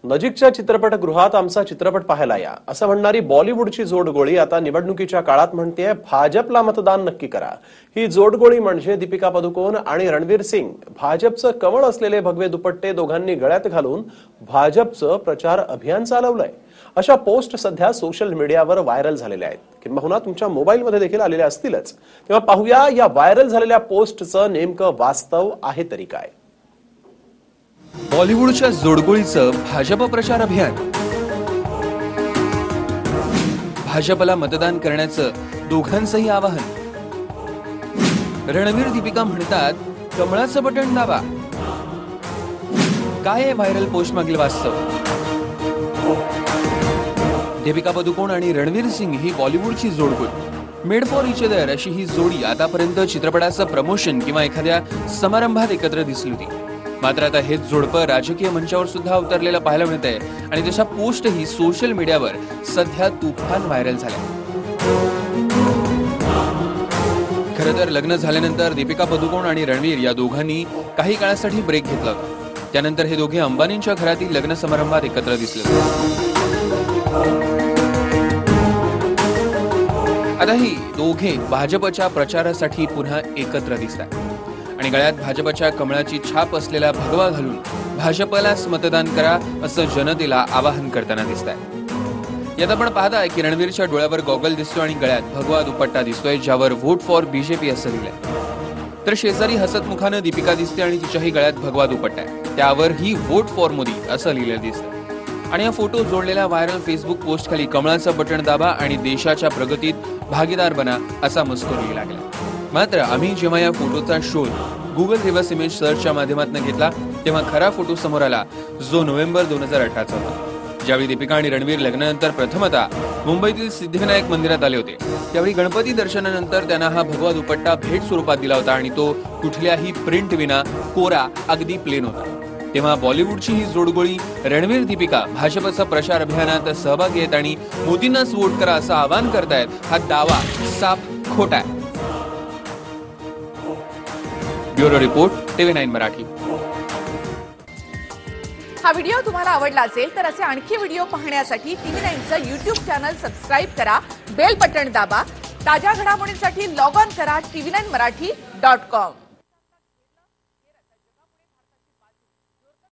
नजीकच्या चित्रपटगृहात आमचा चित्रपट पाहायला या असं म्हणणारी बॉलिवूडची जोडगोळी आता निवडणुकीच्या काळात म्हणतेय भाजपला मतदान नक्की करा। ही जोडगोळी म्हणजे दीपिका पदुकोण आणि रणवीर सिंग। भाजपचं कमळ असलेले भगवे दुपट्टे दोघांनी गळ्यात घालून भाजपचं प्रचार अभियान चालवलंय। अशा पोस्ट सध्या सोशल मीडियावर व्हायरल झालेल्या आहेत, किंबहुना तुमच्या मोबाईलमध्ये देखील आलेल्या असतीलच। तेव्हा पाहूया या व्हायरल झालेल्या पोस्टचं नेमकं वास्तव आहे तरी काय। बॉलिवूडच्या जोडगोळीचं भाजप प्रचार अभियान। भाजपला मतदान करण्याचं दोघांचंही आवाहन। रणवीर दीपिका म्हणतात कमळाचं बटन दाबा। काय आहे व्हायरल पोस्ट मागील वास्तव? दीपिका पदुकोण आणि रणवीर सिंग ही बॉलिवूडची जोडगोळी। मेड फॉर इच अदर अशी ही जोडी आतापर्यंत चित्रपटाचं प्रमोशन किंवा एखाद्या समारंभात एकत्र दिसली होती। मात्र आता हेच जोडपं राजकीय मंचावर सुद्धा उतरलेलं पाहायला मिळतंय आणि त्याच्या पोस्टही सोशल मीडियावर सध्या तुफान व्हायरल झाल्या। खरं तर लग्न झाल्यानंतर दीपिका पदुकोण आणि रणवीर या दोघांनी काही काळासाठी ब्रेक घेतला होता। त्यानंतर हे दोघे अंबानींच्या घरातील लग्न समारंभात एकत्र दिसले। आता ही दोघे भाजपच्या प्रचारासाठी पुन्हा एकत्र दिसतात आणि गळ्यात भाजपच्या कमळाची छाप असलेला भगवा घालून भाजपलाच मतदान करा असं जनतेला आवाहन करताना दिसताय। यात आपण पाहताय की रणवीरच्या डोळ्यावर गॉगल दिसतो आणि गळ्यात भगवा दुपट्टा दिसतोय ज्यावर व्होट फॉर बीजेपी असं लिहिलंय। तर शेजारी हसतमुखानं दीपिका दिसते आणि तिच्याही गळ्यात भगवा दुपट्टा आहे, त्यावर ही व्होट फॉर मोदी असं लिहिलेलं दिसतंय। आणि हा फोटो जोडलेला व्हायरल फेसबुक पोस्ट खाली कमळाचं बटन दाबा आणि देशाच्या प्रगतीत भागीदार बना असा मजकूर लिहिला गेला। मात्र आम्ही जेव्हा या फोटोचा शोध गुगल रिव्हर्स इमेज सर्चच्या माध्यमातून घेतला तेव्हा खरा फोटो समोर आला, जो नोव्हेंबर 2018चा होता। ज्यावेळी दीपिका आणि रणवीर लग्नानंतर प्रथमतः मुंबईतील सिद्धिविनायक मंदिरात आले होते, त्यावेळी गणपती दर्शनानंतर त्यांना हा भगवा दुपट्टा भेट स्वरूपात दिला होता आणि तो कुठल्याही प्रिंट विना कोरा अगदी प्लेन होता। तेव्हा बॉलिवूडची ही जोडगोळी रणवीर दीपिका भाजपचा प्रचार अभियानात सहभागी आहेत आणि मोदींनाच वोट करा असं आवाहन करतायत, हा दावा साफ खोटा आहे। Bureau report TV9 Marathi. हा व्हिडिओ तुम्हाला आवडला असेल तर असे आणखी व्हिडिओ पाहण्यासाठी TV9चं YouTube चॅनल सबस्क्राइब करा, बेल बटन दाबा। ताज्या घडामोडींसाठी लॉग ऑन करा tv9marathi.com।